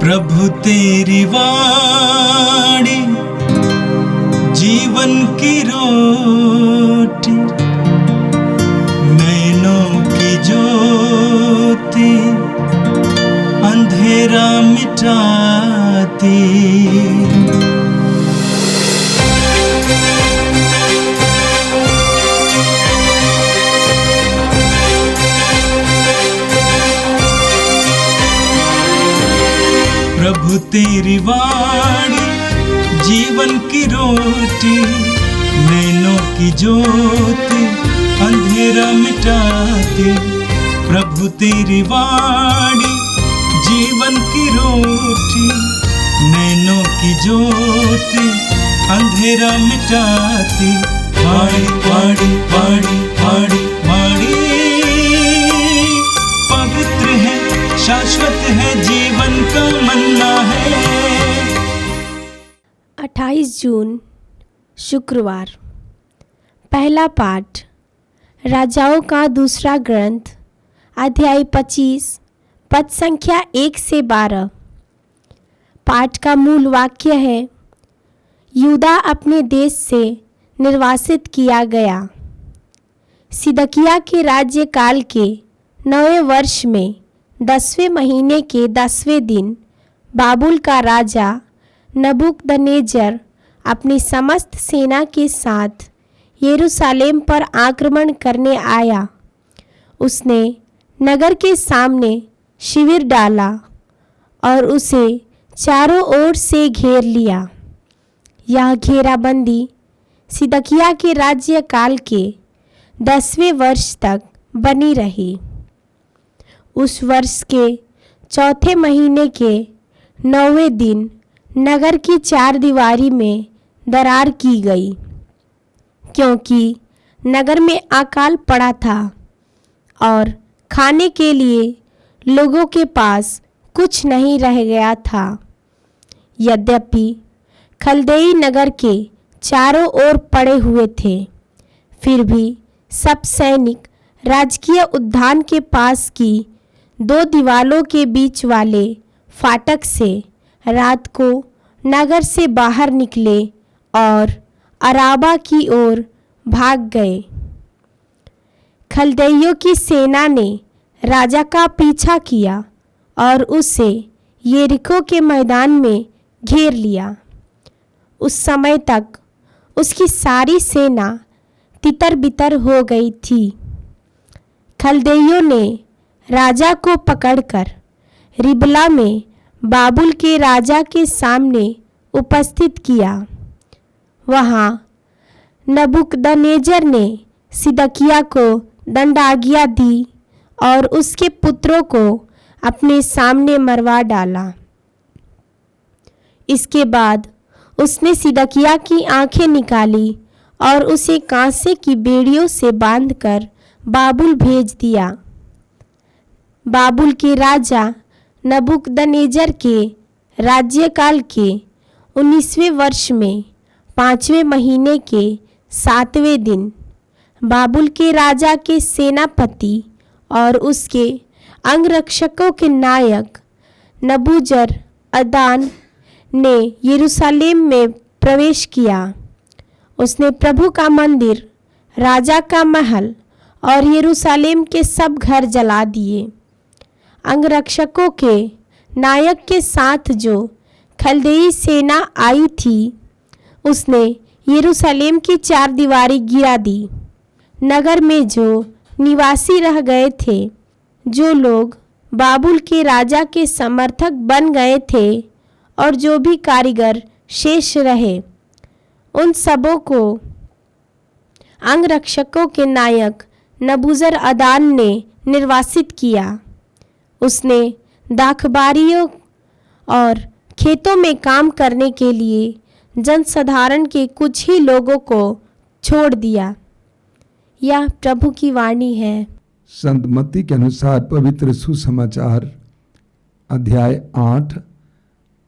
प्रभु तेरी वाणी जीवन की रोटी, नैनों की ज्योति अंधेरा मिटाती। प्रभु तेरी वाणी जीवन की रोटी, नैनों की ज्योति अंधेरा मिटाती। प्रभु तेरी वाणी जीवन की रोटी, नैनों की ज्योति अंधेरा मिटाती। वाणी वाणी वाणी वाणी वाणी पवित्र है, शाश्वत है, जीवन का मन्ना है। 28 जून शुक्रवार। पहला पाठ राजाओं का दूसरा ग्रंथ अध्याय 25 पद संख्या 1 से 12। पाठ का मूल वाक्य है, यूदा अपने देश से निर्वासित किया गया। सिदकिय्याह के राज्यकाल के 9वें वर्ष में 10वें महीने के 10वें दिन बाबुल का राजा नबूकदनेस्सर अपनी समस्त सेना के साथ यरूशलेम पर आक्रमण करने आया। उसने नगर के सामने शिविर डाला और उसे चारों ओर से घेर लिया। यह घेराबंदी सिदकिय्याह के राज्यकाल के 10वें वर्ष तक बनी रही। उस वर्ष के चौथे महीने के 9वें दिन नगर की चार दीवारी में दरार की गई, क्योंकि नगर में अकाल पड़ा था और खाने के लिए लोगों के पास कुछ नहीं रह गया था। यद्यपि खलदेई नगर के चारों ओर पड़े हुए थे, फिर भी सब सैनिक राजकीय उद्यान के पास की 2 दीवालों के बीच वाले फाटक से रात को नगर से बाहर निकले और अराबा की ओर भाग गए। खलदैयों की सेना ने राजा का पीछा किया और उसे यरीको के मैदान में घेर लिया। उस समय तक उसकी सारी सेना तितर-बितर हो गई थी। खलदैयों ने राजा को पकड़कर रिबला में बाबुल के राजा के सामने उपस्थित किया। वहाँ नबूकदनेस्सर ने सिदकिय्याह को दंडाज्ञा दी और उसके पुत्रों को अपने सामने मरवा डाला। इसके बाद उसने सिदकिय्याह की आंखें निकाली और उसे कांसे की बेड़ियों से बांधकर बाबुल भेज दिया। बाबुल के राजा नबूकदनेस्सर के राज्यकाल के 19वें वर्ष में 5वें महीने के 7वें दिन बाबुल के राजा के सेनापति और उसके अंगरक्षकों के नायक नबूजरअदान ने यरूशलेम में प्रवेश किया। उसने प्रभु का मंदिर, राजा का महल और यरूशलेम के सब घर जला दिए। अंगरक्षकों के नायक के साथ जो खलदेई सेना आई थी, उसने यरूशलेम की चार दीवारी गिरा दी। नगर में जो निवासी रह गए थे, जो लोग बाबुल के राजा के समर्थक बन गए थे और जो भी कारीगर शेष रहे, उन सबों को अंगरक्षकों के नायक नबूजरअदान ने निर्वासित किया। उसने दाखबारियों और खेतों में काम करने के लिए जनसाधारण के कुछ ही लोगों को छोड़ दिया। यह प्रभु की वाणी है। संत मत्ती के अनुसार पवित्र सुसमाचार अध्याय 8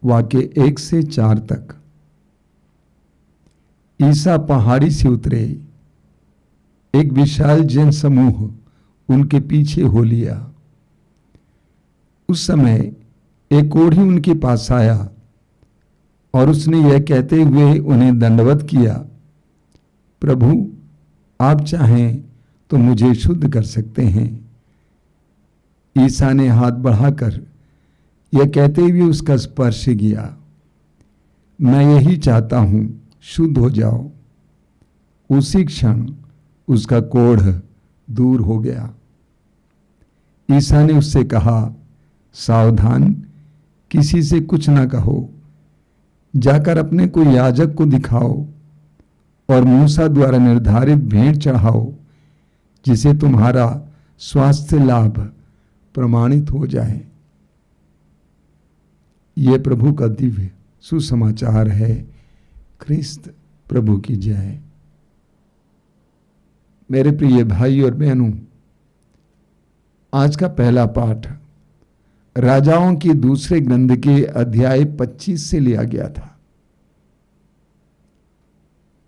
वाक्य 1 से 4 तक। ईसा पहाड़ी से उतरे, एक विशाल जन समूह उनके पीछे हो लिया। उस समय एक कोढ़ी उनके पास आया और उसने यह कहते हुए उन्हें दंडवत किया, प्रभु आप चाहें तो मुझे शुद्ध कर सकते हैं। ईसा ने हाथ बढ़ाकर यह कहते हुए उसका स्पर्श किया, मैं यही चाहता हूं, शुद्ध हो जाओ। उसी क्षण उसका कोढ़ दूर हो गया। ईसा ने उससे कहा, सावधान, किसी से कुछ ना कहो, जाकर अपने को याजक को दिखाओ और मूसा द्वारा निर्धारित भेंट चढ़ाओ, जिसे तुम्हारा स्वास्थ्य लाभ प्रमाणित हो जाए। यह प्रभु का दिव्य सुसमाचार है। ख्रिस्त प्रभु की जय। मेरे प्रिय भाई और बहनों, आज का पहला पाठ राजाओं की दूसरे ग्रंथ के अध्याय 25 से लिया गया था।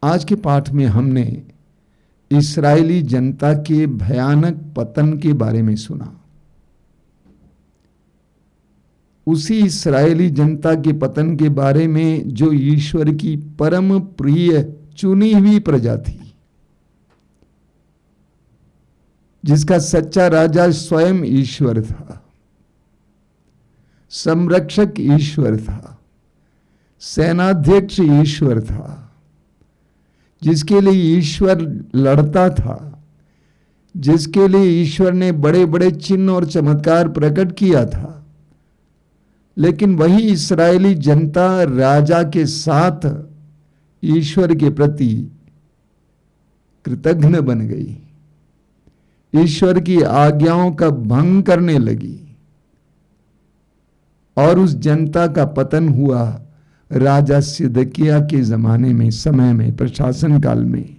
आज के पाठ में हमने इस्राएली जनता के भयानक पतन के बारे में सुना। उसी इस्राएली जनता के पतन के बारे में जो ईश्वर की परम प्रिय चुनी हुई प्रजा थी, जिसका सच्चा राजा स्वयं ईश्वर था, संरक्षक ईश्वर था, सेनाध्यक्ष ईश्वर था, जिसके लिए ईश्वर लड़ता था, जिसके लिए ईश्वर ने बड़े बड़े चिन्ह और चमत्कार प्रकट किया था। लेकिन वही इस्राएली जनता राजा के साथ ईश्वर के प्रति कृतघ्न बन गई, ईश्वर की आज्ञाओं का भंग करने लगी और उस जनता का पतन हुआ राजा सिदकिय्याह के जमाने में, समय में, प्रशासन काल में।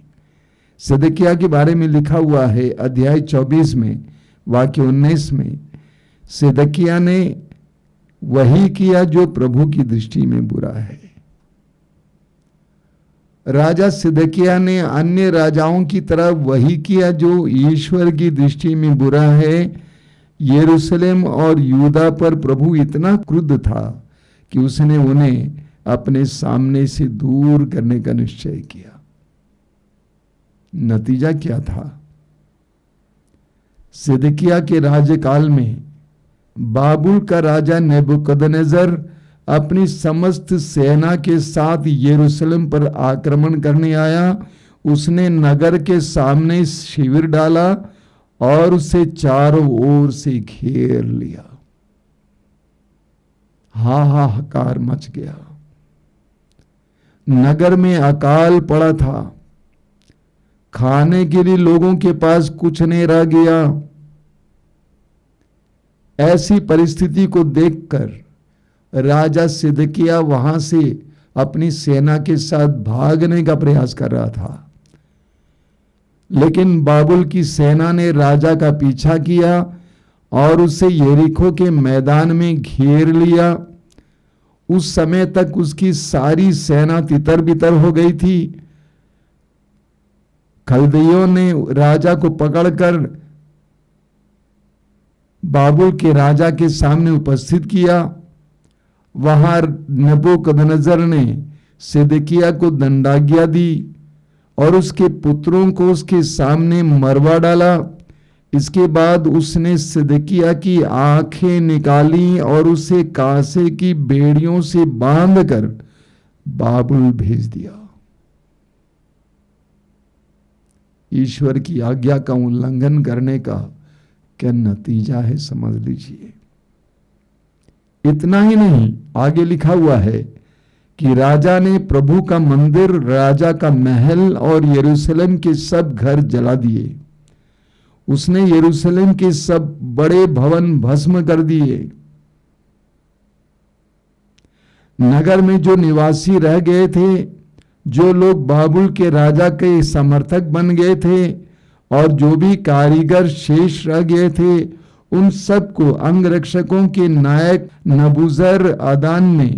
सिदकिय्याह के बारे में लिखा हुआ है अध्याय 24 में वाक्य 19 में, सिदकिय्याह ने वही किया जो प्रभु की दृष्टि में बुरा है। राजा सिदकिय्याह ने अन्य राजाओं की तरह वही किया जो ईश्वर की दृष्टि में बुरा है। यरूशलेम और यूदा पर प्रभु इतना क्रुद्ध था कि उसने उन्हें अपने सामने से दूर करने का निश्चय किया। नतीजा क्या था? सिदकिय्याह के राज्यकाल में बाबुल का राजा नेबुकदनेजर अपनी समस्त सेना के साथ यरूशलेम पर आक्रमण करने आया। उसने नगर के सामने शिविर डाला और उसे चारों ओर से घेर लिया। हाहाकार मच गया। नगर में अकाल पड़ा था। खाने के लिए लोगों के पास कुछ नहीं रह गया। ऐसी परिस्थिति को देखकर राजा सिदकिय्याह वहां से अपनी सेना के साथ भागने का प्रयास कर रहा था, लेकिन बाबुल की सेना ने राजा का पीछा किया और उसे यरीको के मैदान में घेर लिया। उस समय तक उसकी सारी सेना तितर बितर हो गई थी। खलदइयों ने राजा को पकड़कर बाबुल के राजा के सामने उपस्थित किया। वहां नेबुकदनेस्सर ने सिदकिय्याह को दंडाज्ञा दी और उसके पुत्रों को उसके सामने मरवा डाला। इसके बाद उसने सिदकिय्याह की आंखें निकाली और उसे कांसे की बेड़ियों से बांधकर बाबुल भेज दिया। ईश्वर की आज्ञा का उल्लंघन करने का क्या नतीजा है, समझ लीजिए। इतना ही नहीं, आगे लिखा हुआ है कि राजा ने प्रभु का मंदिर, राजा का महल और यरूशलेम के सब घर जला दिए। उसने यरूशलेम के सब बड़े भवन भस्म कर दिए। नगर में जो निवासी रह गए थे, जो लोग बाबुल के राजा के समर्थक बन गए थे और जो भी कारीगर शेष रह गए थे, उन सबको अंगरक्षकों के नायक नबूजरअदान ने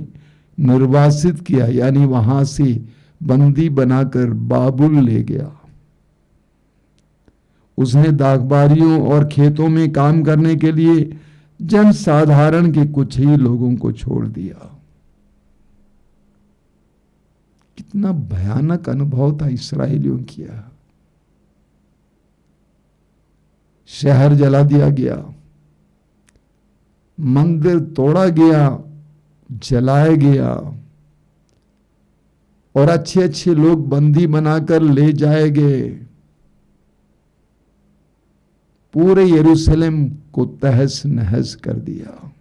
निर्वासित किया, यानी वहां से बंदी बनाकर बाबुल ले गया। उसने दाखबारियों और खेतों में काम करने के लिए जन साधारण के कुछ ही लोगों को छोड़ दिया। कितना भयानक अनुभव था इस्राएलियों किया। शहर जला दिया गया, मंदिर तोड़ा गया, जलाया गया, और अच्छे अच्छे लोग बंदी बनाकर ले जाए गए। पूरे यरूशलेम को तहस नहस कर दिया।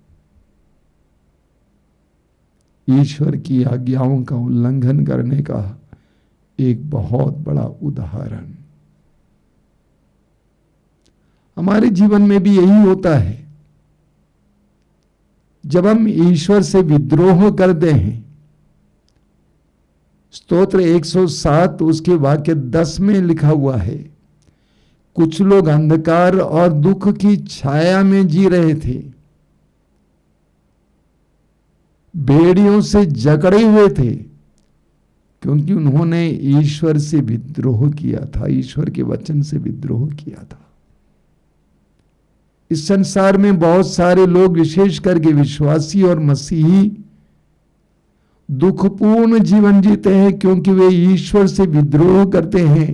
ईश्वर की आज्ञाओं का उल्लंघन करने का एक बहुत बड़ा उदाहरण। हमारे जीवन में भी यही होता है। जब हम ईश्वर से विद्रोह करते हैं, स्तोत्र 107 उसके वाक्य 10 में लिखा हुआ है, कुछ लोग अंधकार और दुख की छाया में जी रहे थे, बेड़ियों से जकड़े हुए थे, क्योंकि उन्होंने ईश्वर से विद्रोह किया था, ईश्वर के वचन से विद्रोह किया था। इस संसार में बहुत सारे लोग, विशेष करके विश्वासी और मसीही, दुखपूर्ण जीवन जीते हैं क्योंकि वे ईश्वर से विद्रोह करते हैं,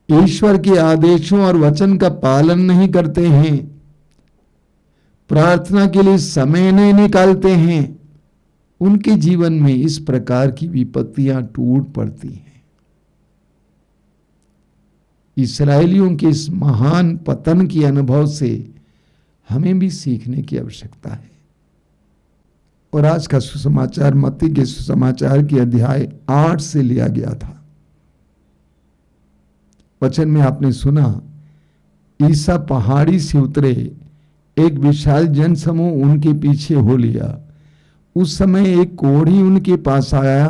ईश्वर के आदेशों और वचन का पालन नहीं करते हैं, प्रार्थना के लिए समय नहीं निकालते हैं। उनके जीवन में इस प्रकार की विपत्तियां टूट पड़ती हैं। इस्राएलियों के इस महान पतन के अनुभव से हमें भी सीखने की आवश्यकता है। और आज का सुसमाचार मत्ती के सुसमाचार के अध्याय 8 से लिया गया था। वचन में आपने सुना, ईसा पहाड़ी से उतरे, एक विशाल जनसमूह उनके पीछे हो लिया। उस समय एक कोढ़ी उनके पास आया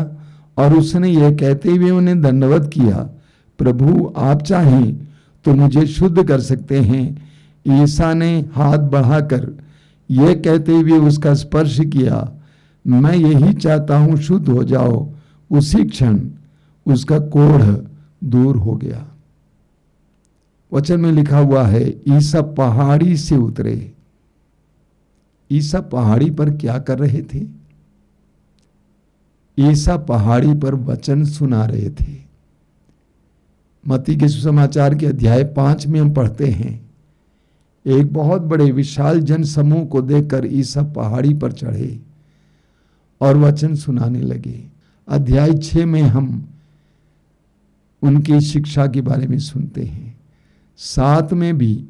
और उसने यह कहते हुए उन्हें दंडवत किया, प्रभु आप चाहें तो मुझे शुद्ध कर सकते हैं। ईसा ने हाथ बढ़ाकर यह कहते हुए उसका स्पर्श किया, मैं यही चाहता हूं, शुद्ध हो जाओ। उसी क्षण उसका कोढ़ दूर हो गया। वचन में लिखा हुआ है, ईसा पहाड़ी से उतरे। ईसा पहाड़ी पर क्या कर रहे थे? ईसा पहाड़ी पर वचन सुना रहे थे। मत्ती के सुसमाचार के अध्याय 5 में हम पढ़ते हैं, एक बहुत बड़े विशाल जन समूह को देखकर ईसा पहाड़ी पर चढ़े और वचन सुनाने लगे। अध्याय 6 में हम उनकी शिक्षा के बारे में सुनते हैं, 7 में भी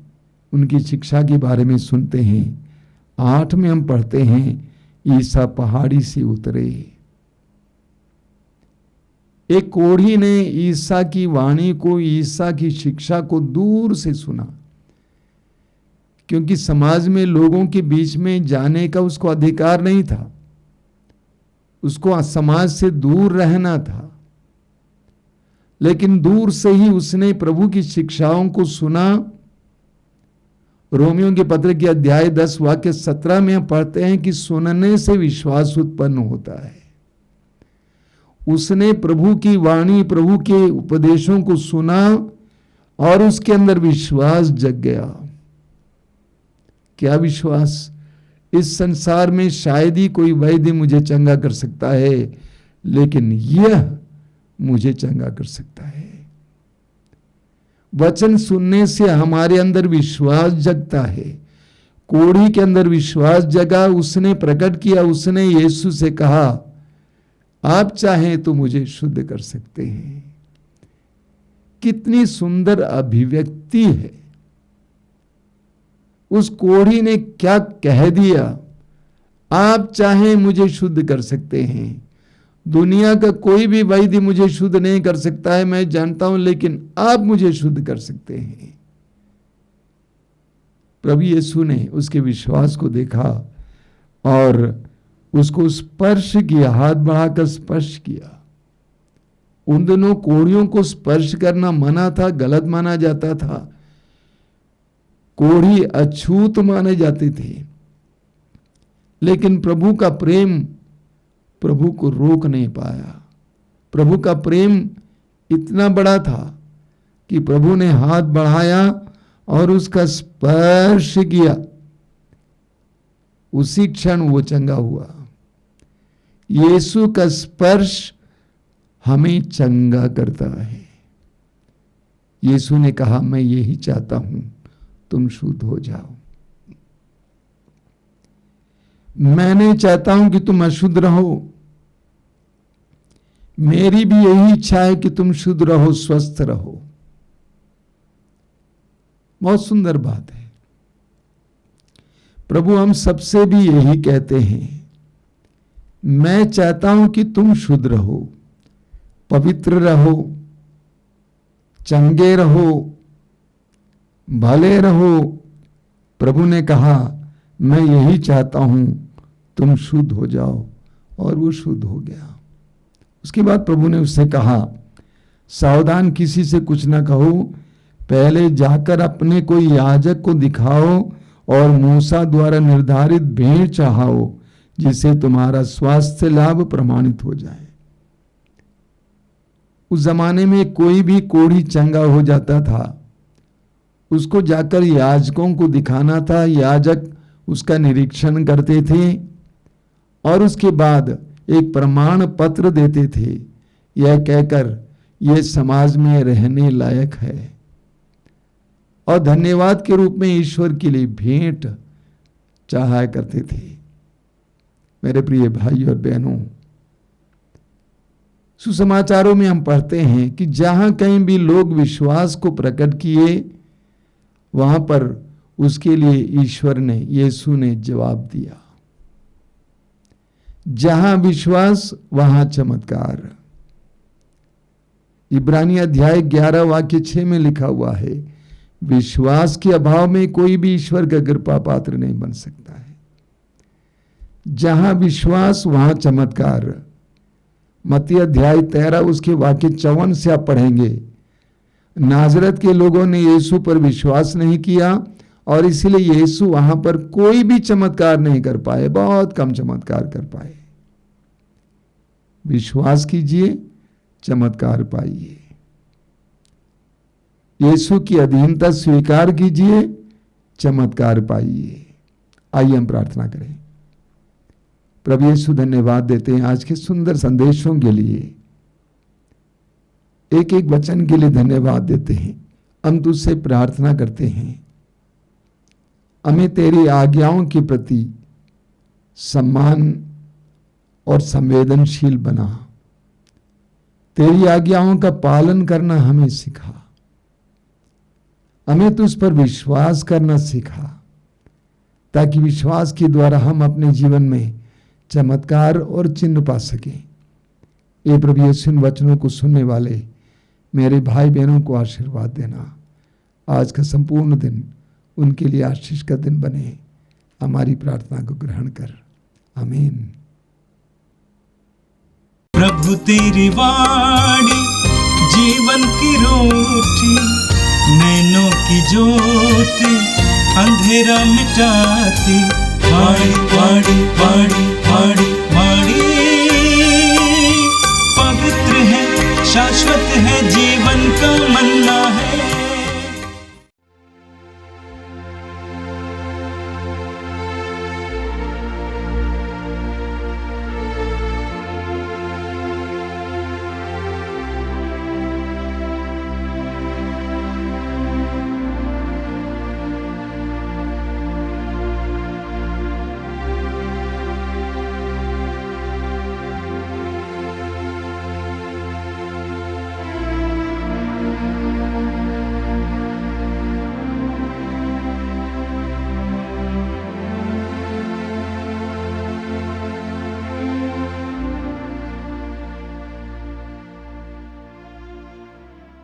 उनकी शिक्षा के बारे में सुनते हैं, 8 में हम पढ़ते हैं ईसा पहाड़ी से उतरे। एक कोढ़ी ने ईसा की वाणी को, ईसा की शिक्षा को दूर से सुना, क्योंकि समाज में लोगों के बीच में जाने का उसको अधिकार नहीं था, उसको समाज से दूर रहना था। लेकिन दूर से ही उसने प्रभु की शिक्षाओं को सुना। रोमियों के पत्र के अध्याय 10 वाक्य 17 में पढ़ते हैं कि सुनने से विश्वास उत्पन्न होता है। उसने प्रभु की वाणी, प्रभु के उपदेशों को सुना और उसके अंदर विश्वास जग गया। क्या विश्वास? इस संसार में शायद ही कोई वैद्य मुझे चंगा कर सकता है, लेकिन यह मुझे चंगा कर सकता है। वचन सुनने से हमारे अंदर विश्वास जगता है। कोढ़ी के अंदर विश्वास जगा, उसने प्रकट किया, उसने यीशु से कहा, आप चाहें तो मुझे शुद्ध कर सकते हैं। कितनी सुंदर अभिव्यक्ति है। उस कोढ़ी ने क्या कह दिया? आप चाहें मुझे शुद्ध कर सकते हैं। दुनिया का कोई भी वैद्य मुझे शुद्ध नहीं कर सकता है, मैं जानता हूं, लेकिन आप मुझे शुद्ध कर सकते हैं। प्रभु यीशु ने उसके विश्वास को देखा और उसको स्पर्श किया, हाथ बढ़ाकर स्पर्श किया। उन दिनों कोढ़ियों को स्पर्श करना मना था, गलत माना जाता था। कोढ़ी अछूत माने जाते थे, लेकिन प्रभु का प्रेम प्रभु को रोक नहीं पाया। प्रभु का प्रेम इतना बड़ा था कि प्रभु ने हाथ बढ़ाया और उसका स्पर्श किया, उसी क्षण वो चंगा हुआ। यीशु का स्पर्श हमें चंगा करता है। यीशु ने कहा, मैं यही चाहता हूं, तुम शुद्ध हो जाओ। मैं नहीं चाहता हूं कि तुम अशुद्ध रहो, मेरी भी यही इच्छा है कि तुम शुद्ध रहो, स्वस्थ रहो। बहुत सुंदर बात है। प्रभु हम सबसे भी यही कहते हैं, मैं चाहता हूं कि तुम शुद्ध रहो, पवित्र रहो, चंगे रहो, भले रहो। प्रभु ने कहा, मैं यही चाहता हूं तुम शुद्ध हो जाओ, और वो शुद्ध हो गया। उसके बाद प्रभु ने उससे कहा, सावधान, किसी से कुछ ना कहो, पहले जाकर अपने कोई याजक को दिखाओ और मूसा द्वारा निर्धारित भेंट चढ़ाओ, जिससे तुम्हारा स्वास्थ्य लाभ प्रमाणित हो जाए। उस जमाने में कोई भी कोढ़ी चंगा हो जाता था, उसको जाकर याजकों को दिखाना था। याजक उसका निरीक्षण करते थे और उसके बाद एक प्रमाण पत्र देते थे, यह कहकर यह समाज में रहने लायक है, और धन्यवाद के रूप में ईश्वर के लिए भेंट चढ़ाया करते थे। मेरे प्रिय भाई और बहनों, सुसमाचारों में हम पढ़ते हैं कि जहां कहीं भी लोग विश्वास को प्रकट किए, वहां पर उसके लिए ईश्वर ने, यीशु ने जवाब दिया। जहां विश्वास वहां चमत्कार। इब्रानी अध्याय 11 वाक्य 6 में लिखा हुआ है, विश्वास के अभाव में कोई भी ईश्वर का कृपा पात्र नहीं बन सकता है। जहां विश्वास वहां चमत्कार। मत्ती अध्याय 13 उसके वाक्य 54 से आप पढ़ेंगे, नाजरत के लोगों ने यीशु पर विश्वास नहीं किया और इसलिए यीशु वहां पर कोई भी चमत्कार नहीं कर पाए, बहुत कम चमत्कार कर पाए। विश्वास कीजिए, चमत्कार पाइए। यीशु की अधीनता स्वीकार कीजिए, चमत्कार पाइए। आइए हम प्रार्थना करें। प्रभु यीशु, धन्यवाद देते हैं आज के सुंदर संदेशों के लिए, एक एक वचन के लिए धन्यवाद देते हैं। हम तुझसे प्रार्थना करते हैं, हमें तेरी आज्ञाओं के प्रति सम्मान और संवेदनशील बना। तेरी आज्ञाओं का पालन करना हमें सिखा, हमें तुझ पर विश्वास करना सिखा, ताकि विश्वास के द्वारा हम अपने जीवन में चमत्कार और चिन्ह पा सकें। ये प्रभु यीशु इन वचनों को सुनने वाले मेरे भाई बहनों को आशीर्वाद देना। आज का संपूर्ण दिन उनके लिए आशीष का दिन बने। हमारी प्रार्थना को ग्रहण कर, आमीन। प्रभु तेरी वाणी जीवन की रोटी, नैनों की ज्योति अंधेरा मिटाती। वाणी वाणी वाणी वाणी वाणी, पवित्र है, शाश्वत है, जीवन का मन्ना